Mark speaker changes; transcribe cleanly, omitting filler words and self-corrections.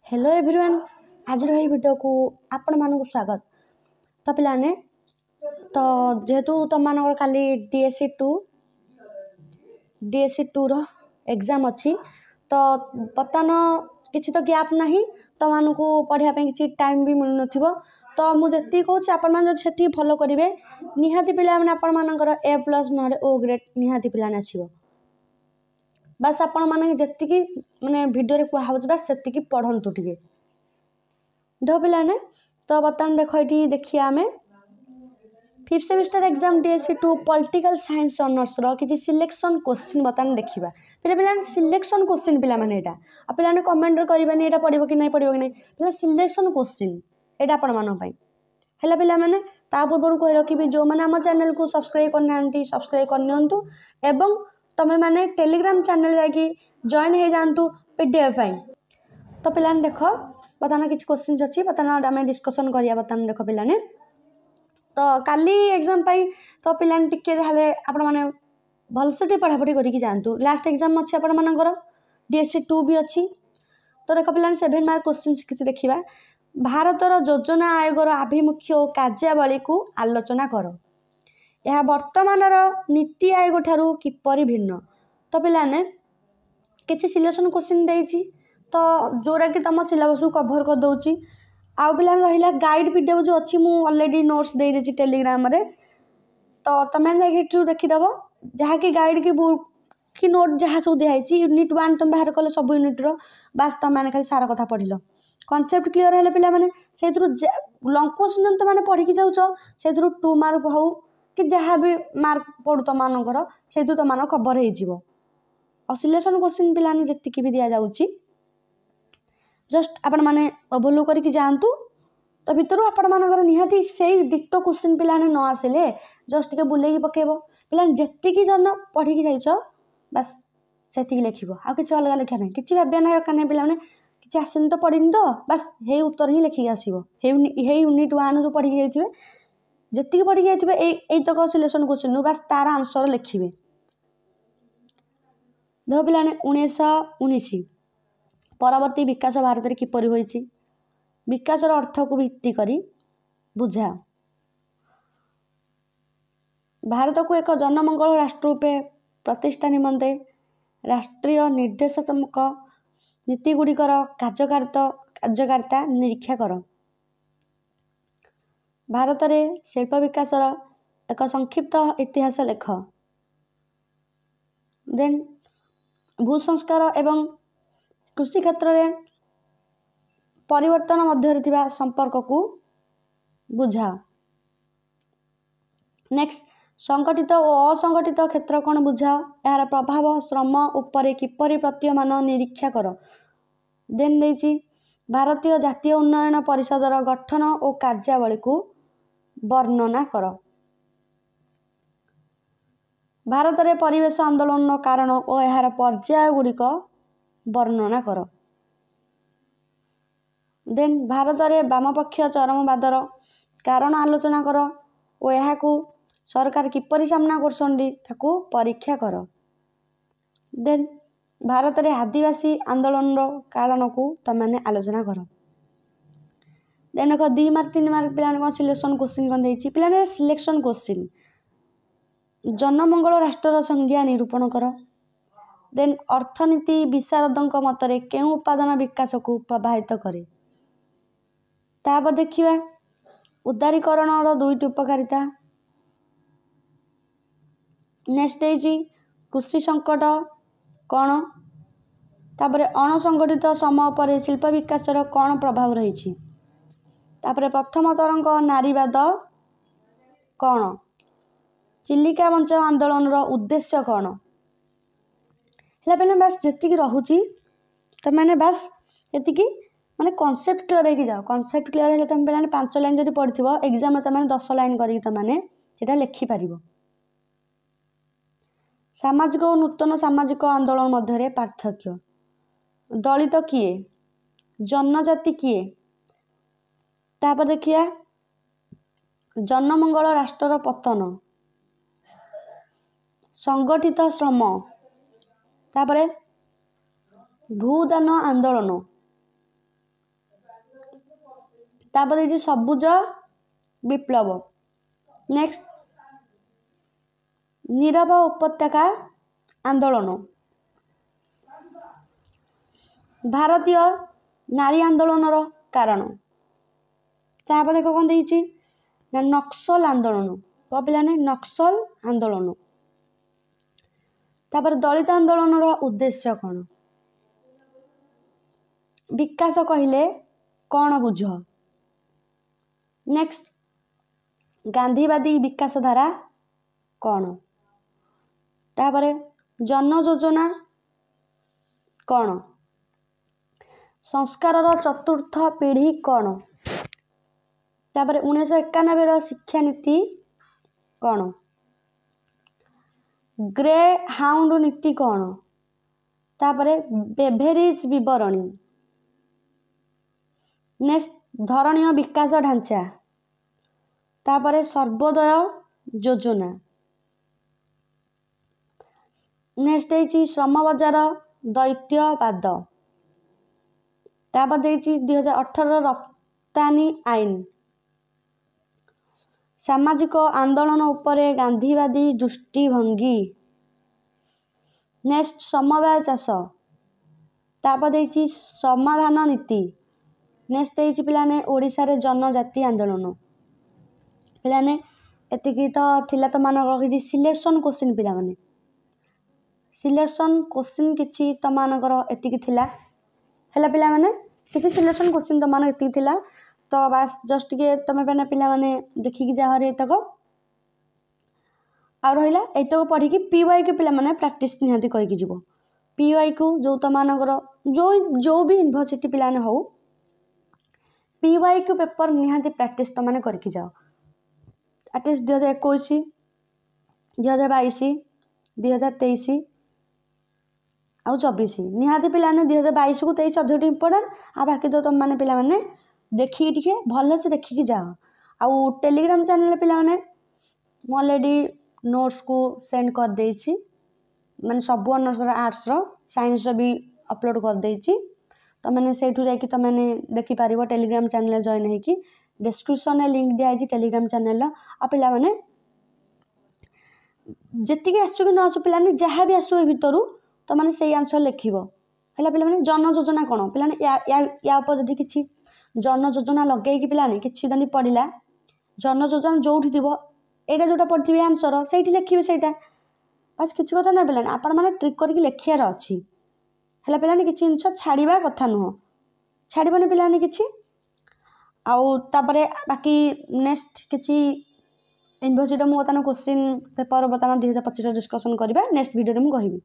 Speaker 1: Hello everyone आज video को आपण मानक स्वागत। तो पिलाने तो जेहेतु तुम मान काली डीएससी 2 रो एग्जाम अच्छी तो बर्तमान किसी तो गैप नहीं तो मान को पढ़ाई किसी टाइम भी मिलू न तो मुझे कहूँ आपण मैंने फॉलो करेंगे निहाती पिला आपण मानकर A+ ना O ग्रेड निहाती पिलाने आसो बस आपण मैंने जी माने वीडियो कहूँ बस से पढ़तु टे देख पिलाने। तो बर्तमान देख ये देखिए आम 5th semester exam DSC 2 political science honours रो किसी सिलेक्शन क्वेश्चन बर्तमान देखा पे सिलेक्शन क्वेश्चन पे पे कमेंट करेंगे यहाँ पढ़ो कि नहीं पढ़ो कि नहीं पे सिलेक्शन क्वेश्चन यहाँ आपण मानी है पे ता पूर्व कही रखी जो मैंने आम चैनल को सब्सक्राइब करना सब्सक्राइब करनियंतु एवं तुम मैंने टेलीग्राम चैनल जाकि जॉइन हो जातु पीडीएफ। तो पिलाने देख बर्तमान किसी क्वेश्चन अच्छी बर्तमान आम डिस्कसन करिया बर्तमान देख पिलाने तो काली एग्जाम तो पिलाने टिके आपण मैंने भलसे पढ़ापढ़ी करके जातु लास्ट एग्जाम अच्छी आपण मानकर डीएससी 2 भी अच्छी। तो देख पिलाने 7 मार्क क्वेश्चन किसी देखा भारतर योजना आयोगर आभिमुख्य और कार्यावली को आलोचना कर यह वर्तमान नीति आयोग ठारू किपरि भिन्न। तो पिलाने किसी सिलेक्शन क्वेश्चन देती तो जोरा कि तुम सिलेबस को कभर कर दूची आउ पिला रहा गाइड पीडीएफ जो अच्छी मुझे ऑलरेडी नोट्स दे देती टेलीग्राम रे तो तुम्हें देखीदेव जहाँकि गाइड की बुक कि नोट जहाँ सब दिखाई यूनिट 1 तुम बाहर कल सब यूनिट बास तुम मैंने खाली सारा कथा पढ़ल कॉन्सेप्ट क्लियर है पे से लंग क्वेश्चन तुम मैंने पढ़ी जाऊँ से 2 मार्क हो कि जहाँ भी मार्क पड़ू तुम मानकर से तुम कभर हो सिलेक्शन क्वेश्चन पिलाने जी भी दि जाऊँगी जस्ट आपण मैंने ओवरलुक करके जातु तो भितर आपण मानकर निहाती से डिक्टो क्वेश्चन पिलाने न आसिले जस्ट टे बुले पकेब पिलाने जी जन पढ़ी जाइछ बस से लिख आ कि अलग लिखा ना कि भाविया ना दरकार नहीं पिलाने कि आसनी तो पढ़नी तो बस हे उत्तर ही लिखिक आसो हे यूनिट 1 जो पढ़ी जाइए जी पढ़ी जाइए यहीतक सिलेक्शन क्वेश्चन बस तार आंसर लिखिए। देख पिलाने 1919 परवर्ती विकास भारत में किपरि होइछि विकास अर्थ को भित्ति करी बुझा भारत को एक जनमंगल राष्ट्र रूपे प्रतिष्ठा निमंते राष्ट्रीय निर्देशात्मक नीति गुड़िकर कार्यकारिता निरीक्षा कर भारत में शिल्प विकास एक संक्षिप्त इतिहास लेख देन भूसंस्कार एवं कृषि क्षेत्र में परिवर्तन मध्य संपर्क को बुझा। नेक्स्ट संगठित और असंगठित क्षेत्र कौन बुझा यार प्रभाव श्रम उपरे किपरि प्रतीयमान निरीक्षा कर देन देछि भारतीय जातीय उन्नयन परिषदर गठन और कार्यावली को वर्णना कर भारत में परिवेश आंदोलन कारण और यार पर्याय गुड़िक वर्णना कर देन भारत में वामपक्ष चरमवादर कारण आलोचना कर और यहाँ सरकार किपरि सामना कर परीक्षा कर देन भारत में आदिवासी आंदोलन कारण को तुमने आलोचना कर देन देख 2 मार्क 3 मार्क पे सिलेक्शन क्वेश्चन कौन देती पे सिलेक्शन क्वेश्चन जनमंगल राष्ट्र संज्ञा निरूपण कर देन अर्थनीति विशारदों मतरे केउ उत्पादन विकास को प्रभावित करे तापर देखिए उदारीकरण 2टी उपकारिता नेक्स्ट कृषि संकट कौन तापर अणसंगठित समय पर शिल्प विकास कौन प्रभाव रही तापर प्रथम तरंग नारीवाद कौन चिलिका बंचाओ आंदोलन उद्देश्य कौन है पे बस जी रोचे तो मैंने बस ये माने कॉन्सेप्ट क्लियर हो जाओ कॉन्सेप्ट क्लियर है तुम पे 5 लाइन जब पढ़ो एग्जाम में तुमने 10 लाइन करके लिखिपार सामाजिक और नूतन सामाजिक आंदोलन मध्य पार्थक्य दलित किए जनजाति किए तापर देखिए जनमंगल राष्ट्र पतन संगठित श्रम तापर भूदान आंदोलन तापर ये सबुज विप्लव। नेक्स्ट नीरव उपत्यका आंदोलन, भारतीय नारी आंदोलन कारण। तापर कौन देछि ना नक्सल आंदोलन, कौन पिलाने नक्सल आंदोलन। तापर दलित आंदोलन उद्देश्य कौन, विकास कहले कौन बुझ। नेक्स्ट गांधीवादी विकास धारा कौन। तापर जन योजना कौन, संस्कार चतुर्थ पीढ़ी कौन। तापर 1991 शिक्षा नीति कौन, ग्रे हाउंड नीति कौन। तापर बेभेरिज विवरणी। नेक्स्ट धरणीय विकास ढांचा। तापर सर्वोदय योजना। नेक्स्ट है श्रम बजार दैत्यवाद। तापर 2018 रप्तानी आईन। सामाजिक आंदोलन उपरे गांधीवादी दृष्टिभंगी। नेक्स्ट समवाय चाष। तापर समाधान नीति। नेक्स्ट पिलाने ओडिशा रे जनजाति आंदोलन। पिलाने एतिकी तो थिला तो मानक किछि सिलेक्शन क्वेश्चन पिला माने सिलेक्शन क्वेश्चन किछि तो मानकर एतिकी थिला हैला पिला माने किछि सिलेक्शन क्वेश्चन तो मानक एतिकी थिला। तो बास जस्ट के तमे पे पिला माने देखिकी जा हरे तक आ रहिला एतक पढ़ी कि पीवाई के पिला माने प्रैक्टिस निहाती करिक जीवो। पीवाई को जो तो मानकर जो भी यूनिवर्सिटी पिला ने हो पीवाई को पेपर निहाती प्रैक्टिस तो माने करिक जाओ। एटलिस्ट 2021 2022 2023 आउ 24 निहाती पिला ने 2022 को 23 अधिक इम्पोर्टेंट आ बाकी तो तुम माने पिला माने देखिए टिके भल से देखिकी जाओ। आउ टेलीग्राम चैनल पिला माने मु ऑलरेडी नोट्स को सेंड कर देछि माने सब ऑनर्स आर्ट्स रो साइंस रो भी अपलोड कर देछि। तो मैंने सेठू जाकि तो मैंने देखि पारिबो टेलीग्राम चैनल जॉइन है कि डिस्क्रिप्शन में लिंक दिया है टेलीग्राम चैनल आ पिला माने जेति के आसु कि न आसु पिला ने जहाँ भी आसु भितरु तो माने सही आंसर लिखिबो हैला। पिला माने जन योजना कोन पिला ने या ऊपर जदि किछि जन योजना लगे कि पिलाने किछि दनी पड़िला जन योजना जोठी थिबो एटा जोटा पड़थिबे आंसर सेठी लिखिबे सेटा बस किछि कथा ना पिलाने आपण माने ट्रिक करके लिखियार अछि हैला। पिलाने किछि जिंस छाड़ीबा कथा नुह छाड़ीबने पिलाने किछि आउ तापरे बाकी नेक्स्ट किछि यूनिवर्सिटी मु बतानो क्वेश्चन पेपर बतानो 2025 डिस्कशन करबा नेक्स्ट वीडियो रे मु कहबी।